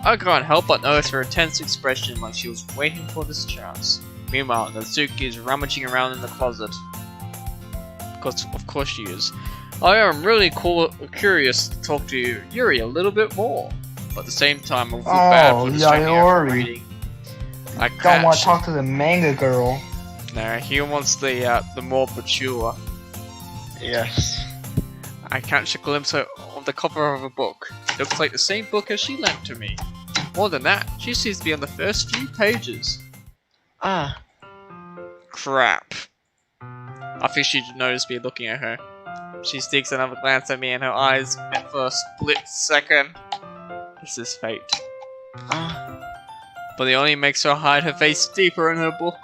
I can't help but notice her tense expression like she was waiting for this chance. Meanwhile, Natsuki is rummaging around in the closet. Of course she is. I am really curious to talk to Yuri a little bit more. But at the same time, I feel bad for distracting her from reading. I don't want to talk to the manga girl. No, he wants the more mature. Yes. I catch a glimpse of the cover of a book. It looks like the same book as she lent to me. More than that, she seems to be on the first few pages. Ah. Crap. I think she noticed me looking at her. She sneaks another glance at me and her eyes met for a split second. This is fate. But it only makes her hide her face deeper in her book.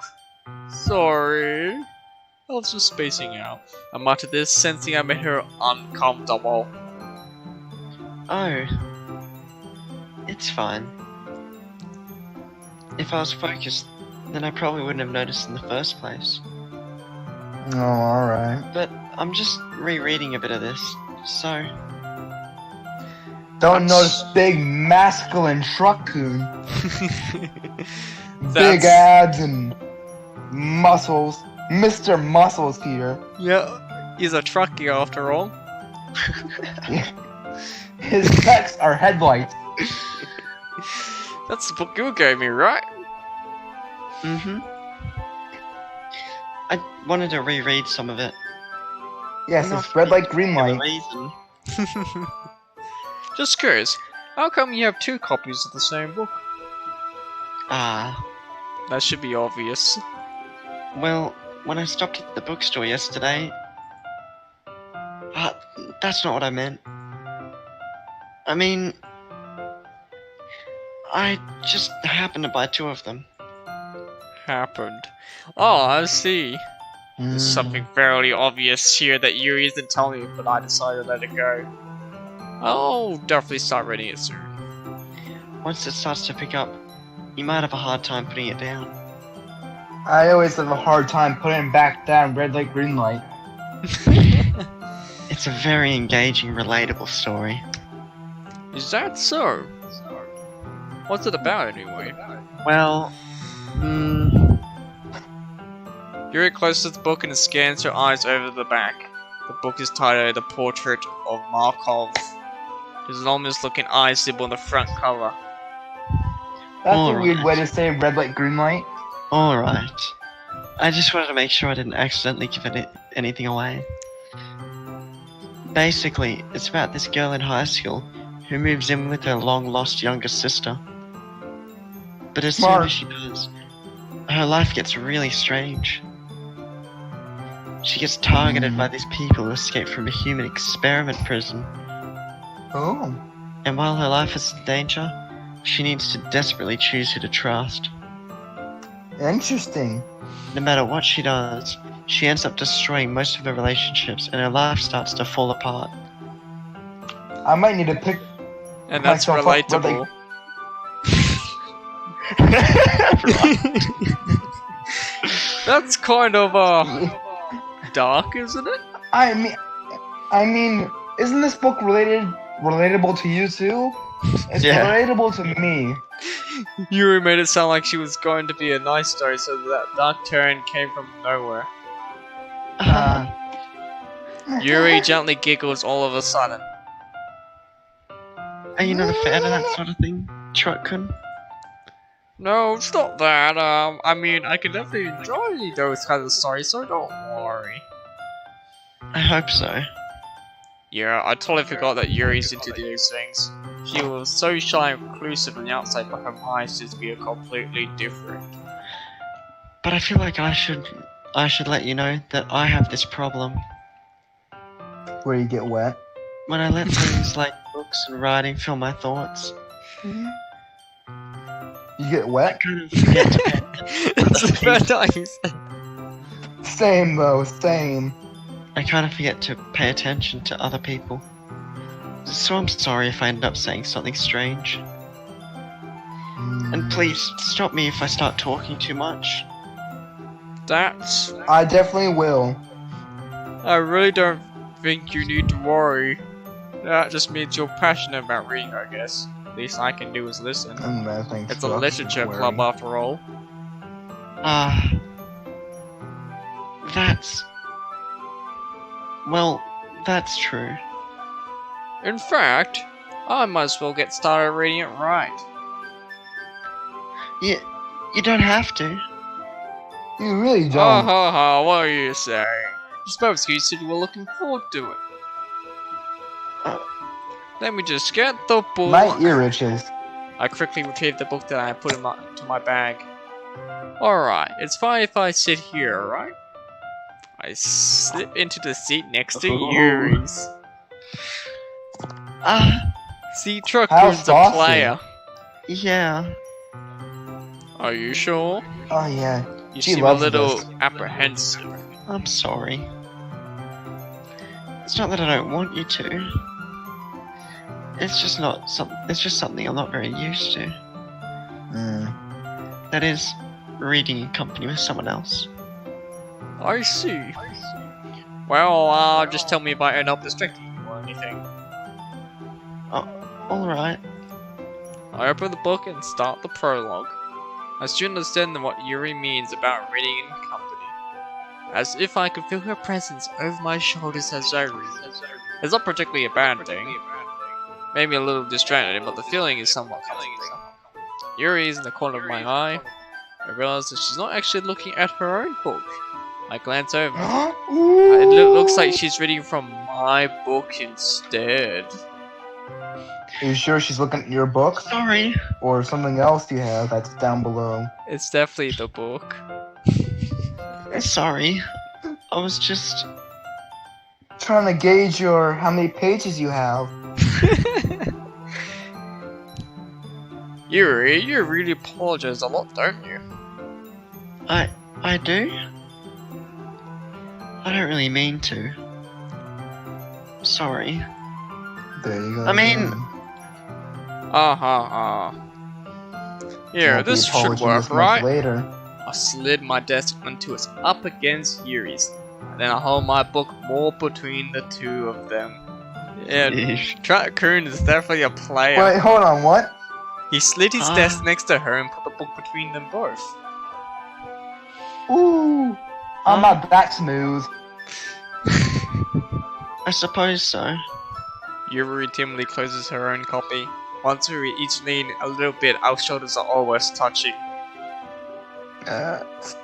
Sorry. I was just spacing out. I muttered this, sensing I made her uncomfortable. Oh. It's fine. If I was focused, then I probably wouldn't have noticed in the first place. Oh, alright. But I'm just rereading a bit of this, so... Don't notice big masculine truck-coon. Big abs and muscles. Mr. Muscles here. Yeah, he's a truckie after all. His pecs are headlights. That's the book you gave me, right? Mm-hmm. I wanted to reread some of it. Yes, it's red light, green light. Reason. Just curious, how come you have 2 copies of the same book? Ah. That should be obvious. Well, when I stopped at the bookstore yesterday... that's not what I meant. I mean... I just happened to buy 2 of them. Happened. Oh, I see. There's something fairly obvious here that Yuri isn't telling me, but I decided to let it go. I'll definitely start reading it soon. Once it starts to pick up, you might have a hard time putting it down. I always have a hard time putting back down red light, green light. It's a very engaging, relatable story. Is that so? What's it about anyway? Well, Yuri closes the book and scans her eyes over the back. The book is titled The Portrait of Markov. There's an ominous looking eye symbol on the front cover. That's a weird way to say red light, green light. Alright. I just wanted to make sure I didn't accidentally give anything away. Basically, it's about this girl in high school who moves in with her long-lost younger sister. But as soon as she does, her life gets really strange. She gets targeted by these people who escaped from a human experiment prison. Oh. And while her life is in danger, she needs to desperately choose who to trust. Interesting. No matter what she does, she ends up destroying most of her relationships and her life starts to fall apart. I might need to pick And that's myself up relatable. That's kind of dark, isn't it? I mean, isn't this book relatable to you too? It's relatable to me. Yuri made it sound like she was going to be a nice story, so that dark turn came from nowhere. Yuri gently giggles all of a sudden. Are you not a fan of that sort of thing, Truck-kun? No, it's not that. I mean, I can definitely enjoy those kinds of stories, so don't worry. I hope so. Yeah, I totally forgot that Yuri's into these things. She was so shy and reclusive on the outside, but her mind seems to be completely different. But I feel like I should let you know that I have this problem. Where you get wet? When I let things like books and writing fill my thoughts, You get wet? kind of forget to pay It's the first time you said. Same though, same. I kind of forget to pay attention to other people. So I'm sorry if I end up saying something strange. And please, stop me if I start talking too much. That's... I definitely will. I really don't think you need to worry. That just means you're passionate about reading, I guess. Least I can do is listen. Thanks It's a to literature Aquarium. club after all. That's... Well, that's true. In fact, I might as well get started reading it right. You don't have to. You really Oh, don't. ha, ha, what are you saying? Just both you said you were looking forward to it. Let me just get the book. My ear itches. I quickly retrieved the book that I put into my bag. Alright, it's fine if I sit here, right? I slip into the seat next to Yuri's. See, How Truckroom's a saucy. player. Yeah. Are you sure? Oh yeah. You She seem a loves little this. apprehensive. I'm sorry. It's not that I don't want you to. It's just something I'm not very used to. That is, reading in company with someone else. I see. Well, just tell me if I end up distracting you or anything. Alright. I open the book and start the prologue. I still understand what Yuri means about reading in company. As if I could feel her presence over my shoulders as I read. It's not particularly a bad thing. Maybe a little distracted, but the feeling is somewhat comforting. Yuri is in the corner of my eye. I realize that she's not actually looking at her own book. I glance over. It looks like she's reading from my book instead. Are you sure she's looking at your book? Sorry. Or something else you have that's down below? It's definitely the book. Sorry. I was just... Trying to gauge how many pages you have. Yuri, you really apologize a lot, don't you? I do? I don't really mean to. Sorry. There you go. I mean- again. Here, Won't be this should apologizing work, this much right? Later. I slid my desk until it's up against Yuri's. Then I hold my book more between the two of them. Yeah, Yeesh. Trackcoon is definitely a player. Wait, hold on, what? He slid his desk next to her and put the book between them both. Ooh, I'm not that smooth. I suppose so. Yuri timidly closes her own copy. Once we each lean a little bit, our shoulders are always touching.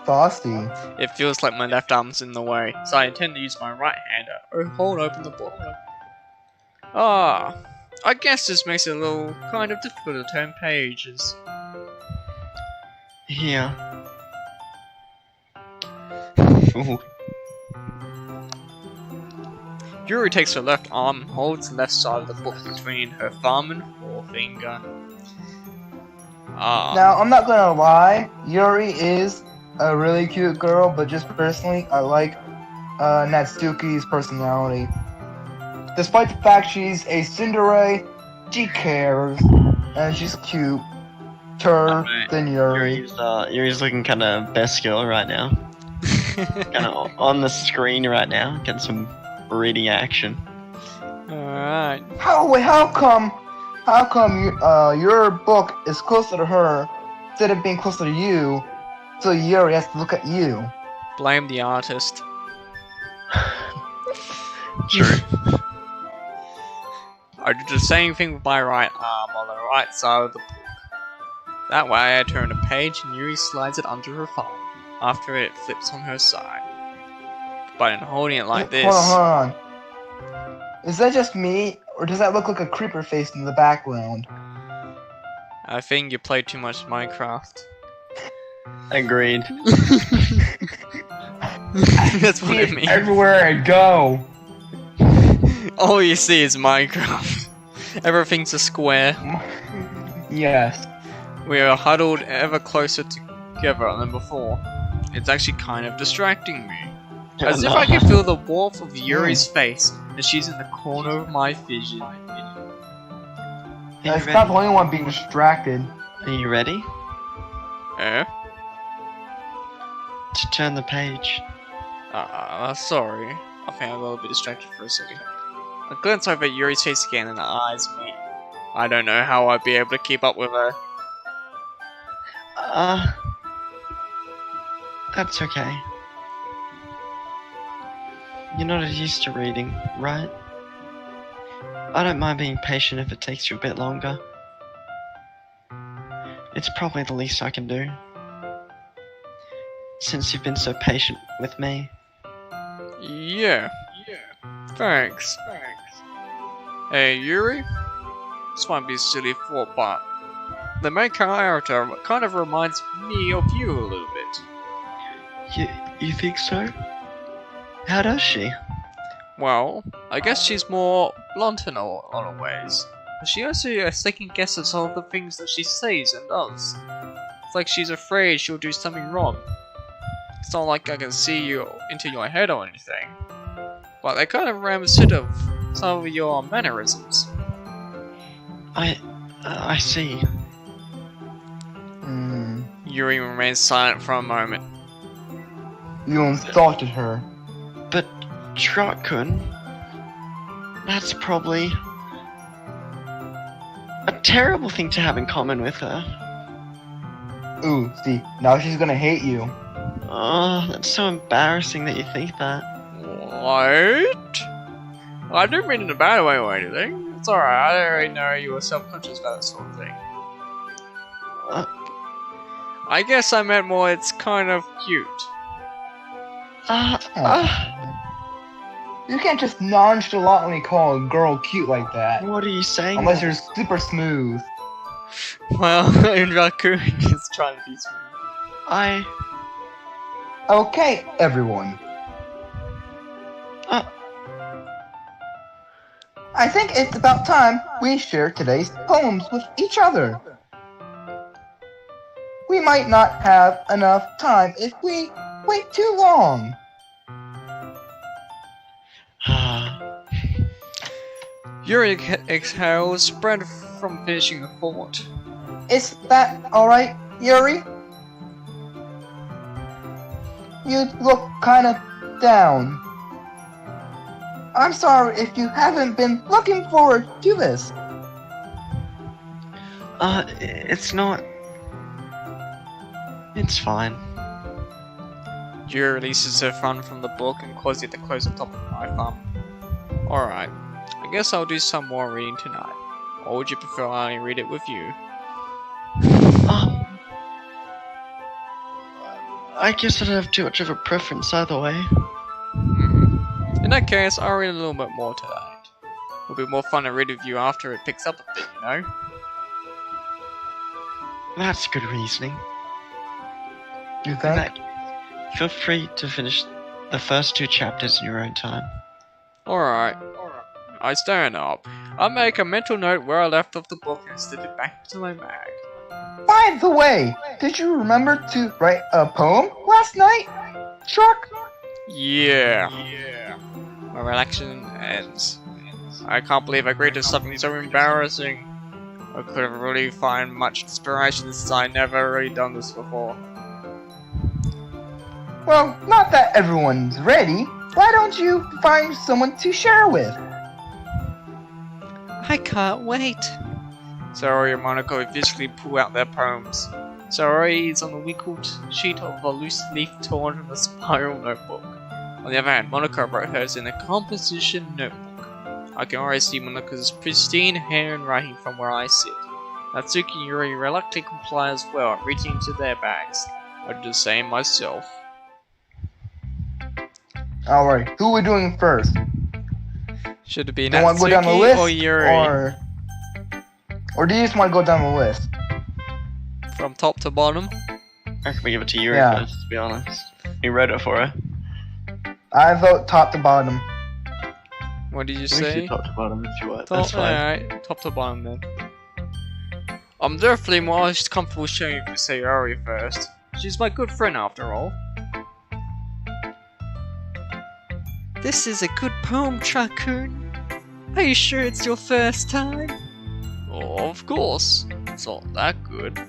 Saucy. It feels like my left arm's in the way, so I intend to use my right hand to hold open the book. I guess this makes it a little kind of difficult to turn pages. Here. Ooh. Yuri takes her left arm and holds the left side of the book between her thumb and forefinger. Now, I'm not gonna lie, Yuri is a really cute girl, but just personally, I like Natsuki's personality. Despite the fact she's a tsundere, she cares, and she's cute. Than Yuri. Yuri's looking kind of best girl right now. Kind of on the screen right now, getting some reading action. Alright. How come your book is closer to her instead of being closer to you, so Yuri has to look at you? Blame the artist. True. I did the same thing with my right arm on the right side of the book. That way I turn a page and Yuri slides it under her thumb. After it flips on her side. But in holding it like this... Hold on. Is that just me, or does that look like a creeper face in the background? I think you play too much Minecraft. Agreed. That's what I mean. Everywhere I go. All you see is Minecraft. Everything's a square. Yes. We are huddled ever closer together than before. It's actually kind of distracting me. As if I can feel the warmth of Yuri's face as she's in the corner of my vision. It's not the only one being distracted. Are you ready Eh? to turn the page? Sorry. I think I got a little bit distracted for a second. I glance over at Yuri's face again and our eyes meet. I don't know how I'd be able to keep up with her. That's okay. You're not as used to reading, right? I don't mind being patient if it takes you a bit longer. It's probably the least I can do. Since you've been so patient with me. Yeah. Thanks. Hey, Yuri? This might be a silly thought, but the main character kind of reminds me of you a little bit. You think so? How does she? Well, I guess she's more blunt in a lot of ways. But she also second guesses all of the things that she says and does. It's like she's afraid she'll do something wrong. It's not like I can see you into your head or anything. But I kind of reminiscent of some of your mannerisms. I see. Yuri remains silent for a moment. You insulted her. But Trot-kun, that's probably a terrible thing to have in common with her. Ooh, see, now she's gonna hate you. Oh, that's so embarrassing that you think that. What? I didn't mean it in a bad way or anything. It's alright, I already know you were self-conscious about that sort of thing. I guess I meant more it's kind of cute. You can't just nonchalantly call a girl cute like that. What are you saying? Unless you're super smooth. Well, Raccoon is trying to be smooth. Okay, everyone. I think it's about time we share today's poems with each other. We might not have enough time if we wait too long. Yuri exhales, spread from finishing the thought. Is that alright, Yuri? You look kinda down. I'm sorry if you haven't been looking forward to this. It's not. It's fine. Yuri releases her thumb from the book and causes it to close the top of my thumb. Alright, I guess I'll do some more reading tonight. Or would you prefer I only read it with you? I guess I don't have too much of a preference either way. In that case, I'll read a little bit more tonight. It'll be more fun to read with you after it picks up a bit, you know? That's good reasoning. You think? Feel free to finish the first 2 chapters in your own time. Alright. I stand up. I make a mental note where I left off the book and slip it back into my bag. By the way, did you remember to write a poem last night, Shark? Yeah. My relaxation ends. I can't believe I agreed to something so embarrassing. I couldn't really find much inspiration since I never really done this before. Well, not that everyone's ready. Why don't you find someone to share with? I can't wait. Saori and Monaco physically pull out their poems. Saori is on a wrinkled sheet of a loose leaf torn from a spiral notebook. On the other hand, Monaco wrote hers in a composition notebook. I can already see Monaco's pristine handwriting from where I sit. Natsuki and Yuri reluctantly comply as well, reaching into their bags. I do the same myself. Alright, who are we doing first? Should it be Do you want to go down the Natsuki list? or Yuri? Or do you just want to go down the list? From top to bottom? I reckon we give it to Yuri Yeah. first, to be honest. He wrote it for her. I vote top to bottom. What did you We can say? do top to bottom if you want. Top, That's fine. alright, top to bottom then. I'm definitely more comfortable showing you Sayori first. She's my good friend after all. This is a good poem, Raccoon. Are you sure it's your first time? Oh, of course. It's not that good.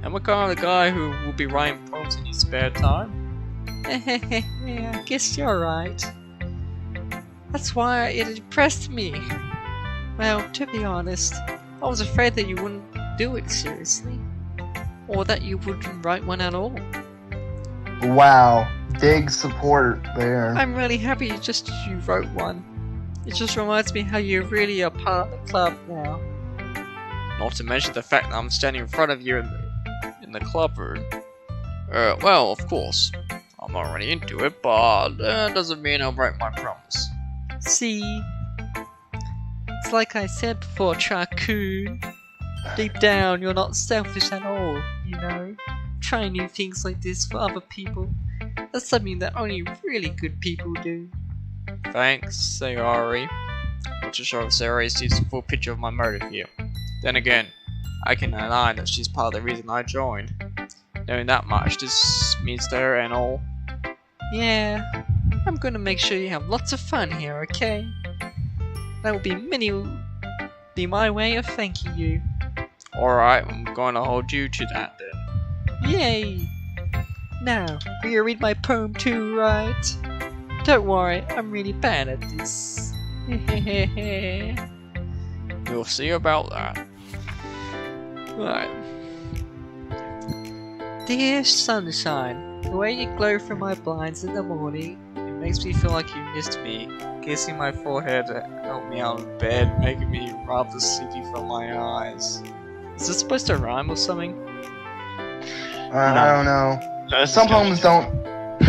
I'm a kind of the guy who will be writing poems in his spare time. I guess you're right. That's why it impressed me. Well, to be honest, I was afraid that you wouldn't do it seriously. Or that you wouldn't write one at all. Wow, big support there. I'm really happy you wrote one. It just reminds me how you really are part of the club now. Not to mention the fact that I'm standing in front of you in the club room. Well, of course, I'm already into it, but that doesn't mean I'll break my promise. See? It's like I said before, Charcoon. Deep down, you're not selfish at all, you know? Trying new things like this for other people. That's something that only really good people do. Thanks, Sayori. Not too sure if Sayori sees the full picture of my motive here. Then again, I can deny that she's part of the reason I joined. Knowing that much, this means to her and all. Yeah, I'm gonna make sure you have lots of fun here, okay? That will be my way of thanking you. Alright, I'm gonna hold you to that then. Yay! Now, will you read my poem too, right? Don't worry, I'm really bad at this. You'll see about that. Right. Dear sunshine, the way you glow from my blinds in the morning, it makes me feel like you missed me. Kissing my forehead to help me out of bed, making me rather sleepy from my eyes. Is this supposed to rhyme or something? I don't know. Some poems don't.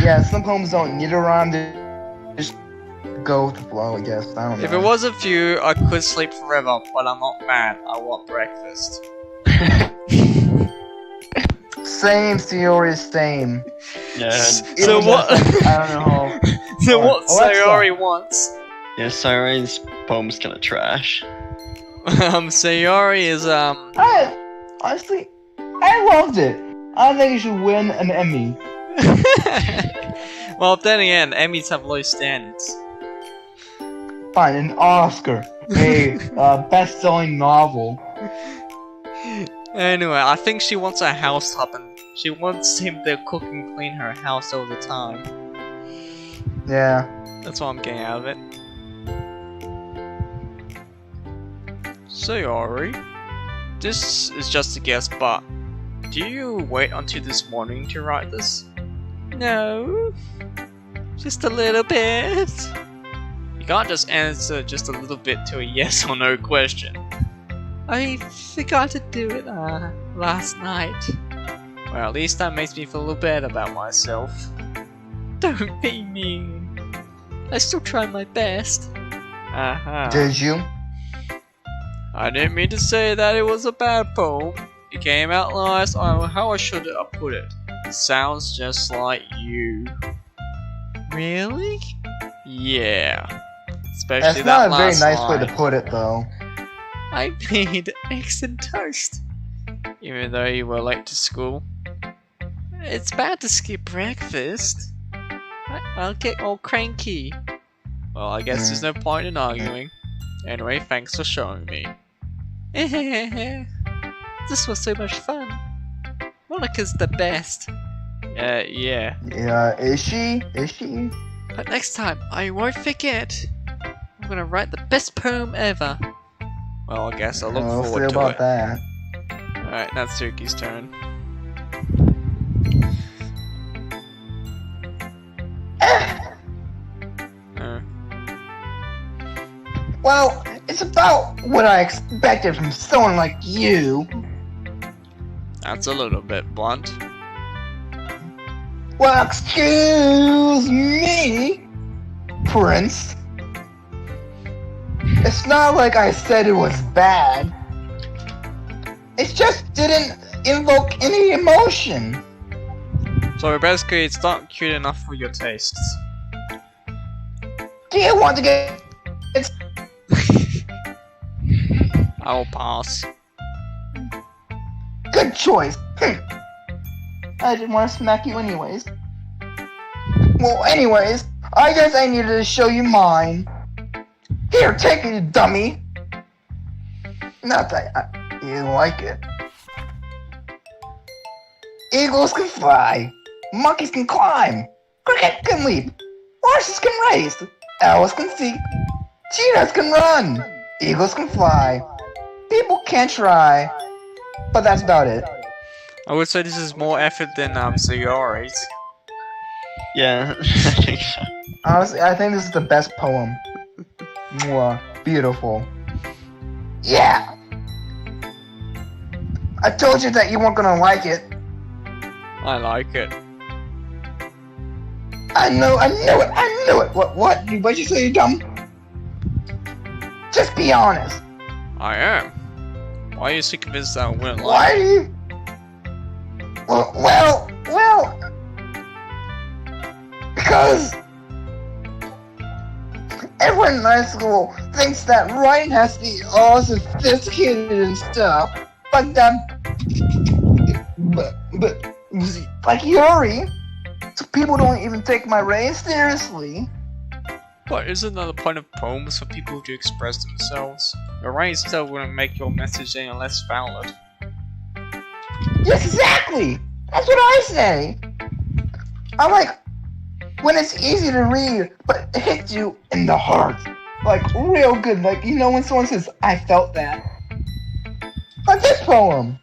Yeah, some poems don't need a rhyme. They just go with the flow, I guess. I don't know. If it wasn't for you, I could sleep forever, but I'm not mad. I want breakfast. Same, Sayori, same. Yeah. So what? I don't know. So what Alexa. Sayori wants? Yeah, Sayori's poem's kinda trash. Sayori is Honestly, I loved it. I think you should win an Emmy. Well, then again, Emmys have low standards. Fine, an Oscar, a best-selling novel. Anyway, I think she wants a house top and she wants him to cook and clean her house all the time. Yeah. That's what I'm getting out of it. Sayori, this is just a guess, but do you wait until this morning to write this? No, just a little bit. You can't just answer just a little bit to a yes or no question. I forgot to do it last night. Well, at least that makes me feel a little better about myself. Don't be mean. I still tried my best. Did you? I didn't mean to say that it was a bad poem. It came out nice. How I should have put it. It sounds just like you. Really? Yeah. Especially That's not a that very last nice line. way to put it, though. I made eggs and toast. Even though you were late to school. It's bad to skip breakfast. I'll get all cranky. Well, I guess there's no point in arguing. Anyway, thanks for showing me. This was so much fun. Monica's the best. Yeah. Yeah, is she? Is she? But next time, I won't forget. I'm gonna write the best poem ever. Well, I guess I'll look We'll forward see to about it. that. Alright, Natsuki's turn. Well, it's about what I expected from someone like you. That's a little bit blunt. Well, excuse me, Prince. It's not like I said it was bad. It just didn't invoke any emotion. So basically, it's not cute enough for your tastes. Do you want to get... I will pass. Good choice. I didn't want to smack you anyways. Well, anyways, I guess I needed to show you mine. Here, take it, you dummy. Not that you didn't like it. Eagles can fly. Monkeys can climb. Cricket can leap. Horses can race. Owls can see. Cheetahs can run. Eagles can fly. people can try, but that's about it. I would say this is more effort than Sayori's. Yeah, I think so. Honestly, I think this is the best poem. Mwah. Beautiful. Yeah! I told you that you weren't gonna like it. I like it. I knew it! What? What'd you say, you dumb? Just be honest. I am. Why are you so convinced that I wouldn't Why like do you... Well... Because... everyone in high school thinks that writing has to be all sophisticated and stuff. But like Yuri, so people don't even take my writing seriously. But isn't that the point of poems for people to express themselves? Your writing style wouldn't make your message any less valid. Yes, exactly! That's what I say! I like when it's easy to read, but it hits you in the heart. Like, real good. Like, you know when someone says, I felt that. Like this poem.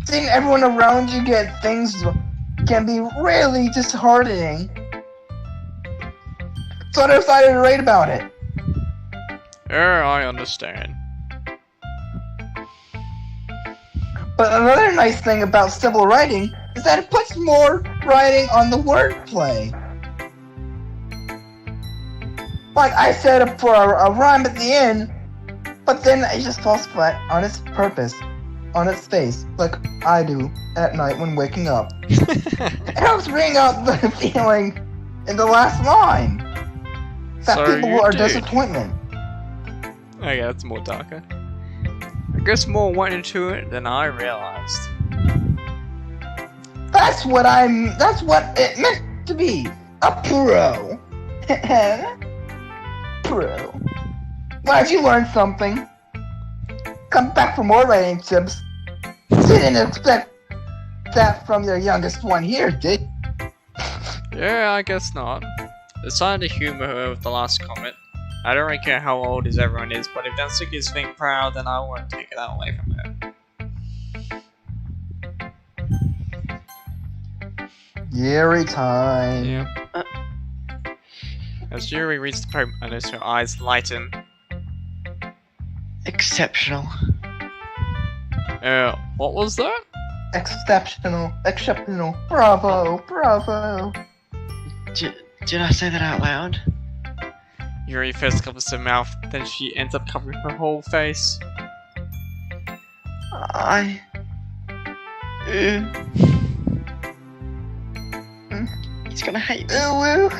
Seeing everyone around you get things can be really disheartening. So I decided to write about it. Yeah, I understand. But another nice thing about simple writing is that it puts more writing on the wordplay. Like I set up for a rhyme at the end, but then it just falls flat on its purpose, on its face, like I do at night when waking up. It helps bring out the feeling in the last line. That So people you are did. disappointment. Oh yeah, that's more darker. I guess more went into it than I realized. That's what it meant to be. A pro. Pro. Glad you learned something. Come back for more writing tips. Didn't expect that from your youngest one here, did? Yeah, I guess not. Decided to humor her with the last comment. I don't really care how old everyone is, but if Natsuki is being proud, then I won't take that away from her. Yuri time. Yeah. As Yuri reads the poem, I notice her eyes lighten. Exceptional. What was that? Exceptional. Bravo. Did I say that out loud? Yuri first covers her mouth, then she ends up covering her whole face. He's gonna hate me. Ooh.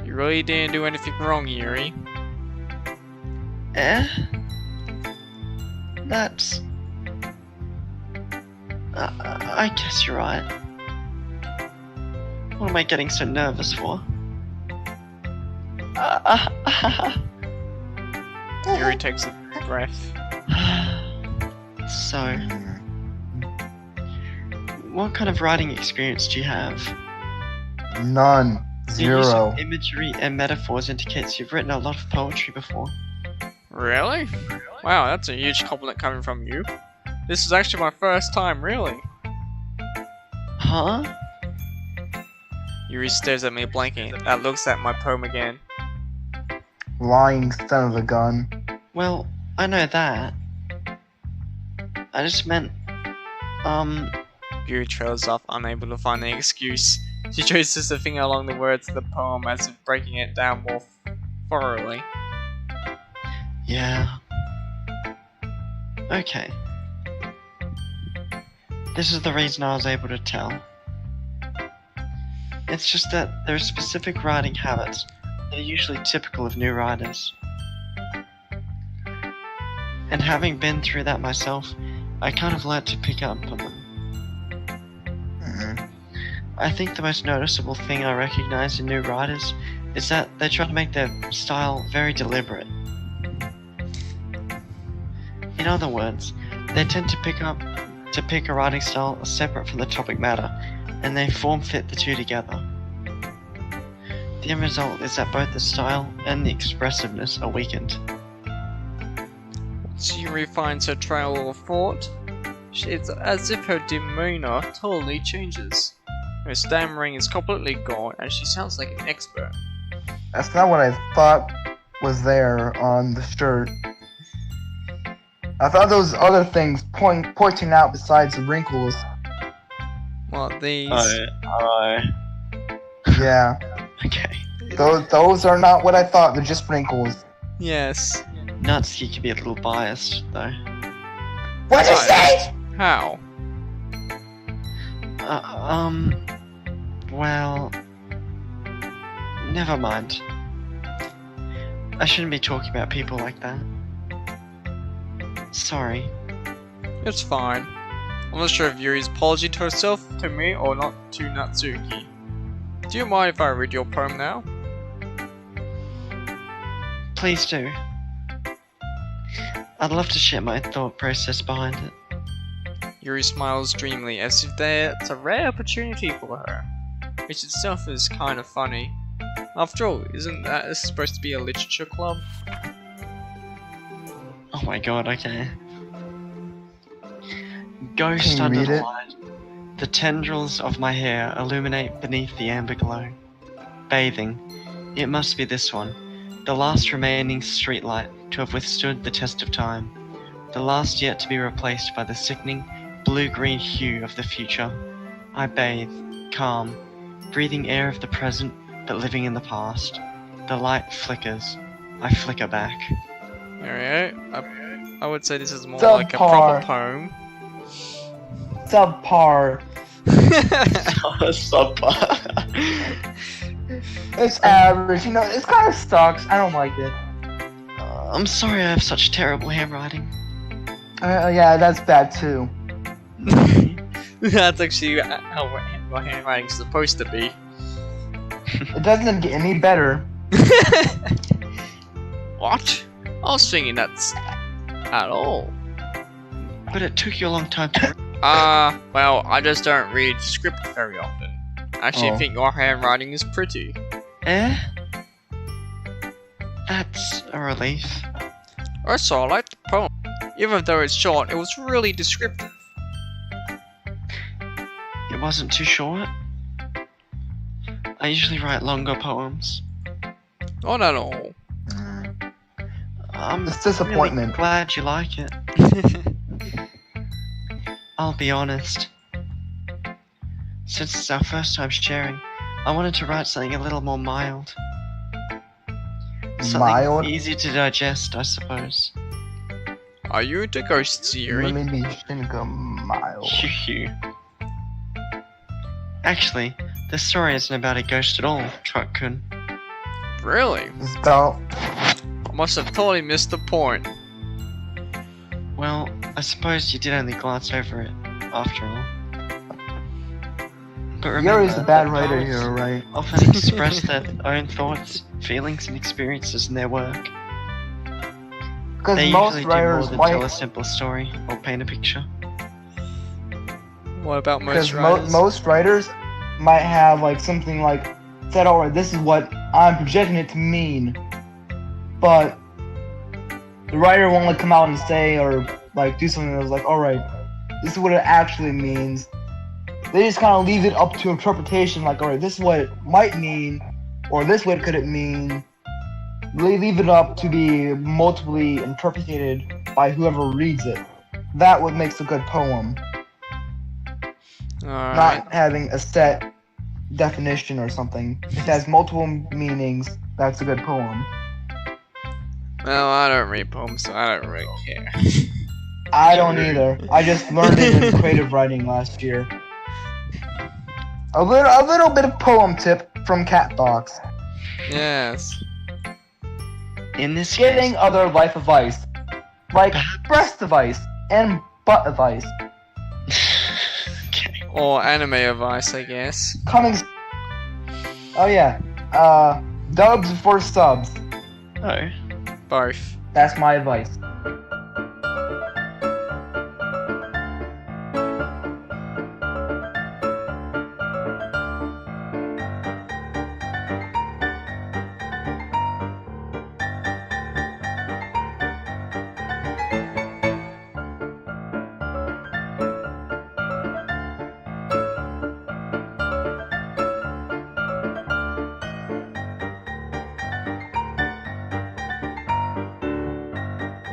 You really didn't do anything wrong, Yuri. That's... I guess you're right. What am I getting so nervous for? Yuri takes a breath. So, what kind of writing experience do you have? None. The use Zero. of imagery and metaphors indicates you've written a lot of poetry before. Really? Wow, that's a huge compliment coming from you. This is actually my first time, really. Huh? Yuri stares at me blankly, and looks at my poem again. Lying son of a gun. Well, I know that. I just meant, Yuri trails off, unable to find any excuse. She traces her finger along the words of the poem as if breaking it down more thoroughly. yeah. Okay. This is the reason I was able to tell. It's just that there are specific writing habits that are usually typical of new writers. And having been through that myself, I kind of learnt to pick up on them. I think the most noticeable thing I recognize in new writers is that they try to make their style very deliberate. In other words, they tend to pick a writing style separate from the topic matter, and they form fit the two together. The end result is that both the style and the expressiveness are weakened. Yuri finds her trail of thought. It's as if her demeanor totally changes. Her stammering is completely gone and she sounds like an expert. That's not what I thought was there on the shirt. I thought those other things pointing out besides the wrinkles. What, these? Yeah. Okay. Those are not what I thought, they're just wrinkles. Yes. Natsuki can be a little biased, though. What'd you say? How? Well... Never mind. I shouldn't be talking about people like that. Sorry. It's fine. I'm not sure if Yuri's apology to herself, to me, or not to Natsuki. Do you mind if I read your poem now? Please do. I'd love to share my thought process behind it. Yuri smiles dreamily as if that's a rare opportunity for her, which itself is kind of funny. After all, isn't that supposed to be a literature club? Oh my god, okay. Ghost Can you under read the it? light. The tendrils of my hair illuminate beneath the amber glow. Bathing. It must be this one. The last remaining streetlight to have withstood the test of time. The last yet to be replaced by the sickening blue-green hue of the future. I bathe, calm, breathing air of the present but living in the past. The light flickers. I flicker back. Alright, I would say this is more Subpar. like a proper poem. Subpar. It's average, you know, it kind of sucks. I don't like it. I'm sorry I have such terrible handwriting. Yeah, that's bad too. That's actually how my handwriting's supposed to be. It doesn't get any better. What? I was thinking that's at all. But it took you a long time to... Well, I just don't read script very often. I actually think your handwriting is pretty. Eh? That's a relief. Also, I like the poem. Even though it's short, it was really descriptive. It wasn't too short. I usually write longer poems. Not at all. I'm It's disappointment. really glad you like it. I'll be honest. Since it's our first time sharing, I wanted to write something a little more mild. Something Mild? easy to digest, I suppose. Are you into ghosts, Yuri? Maybe shouldn't go mild. Phew. Actually, this story isn't about a ghost at all, Truck-kun. Really? It's about I must have totally missed the point. Well, I suppose you did only glance over it, after all. But remember, Yuri's a bad that writer poets here, right? often express their own thoughts, feelings, and experiences in their work. Because They most usually do more writers than tell a might. simple story or paint a picture. What about Because most writers? most writers might have like something like said, alright, this is what I'm projecting it to mean, but the writer won't like come out and say or like do something that's like, alright, this is what it actually means. They just kind of leave it up to interpretation, like, alright, this is what it might mean, or this what could it mean. They leave it up to be multiply interpreted by whoever reads it. That what makes a good poem. Alright. Not having a set definition or something. If it has multiple meanings, that's a good poem. Well, I don't read poems, so I don't really care. I don't either. I just learned it in creative writing last year. A little bit of poem tip from Catbox. Yes. In this Giving case, other life advice. Like breast advice and butt advice. okay. Or anime advice, I guess. Coming. Oh yeah. Dubs for subs. Oh. Both. That's my advice.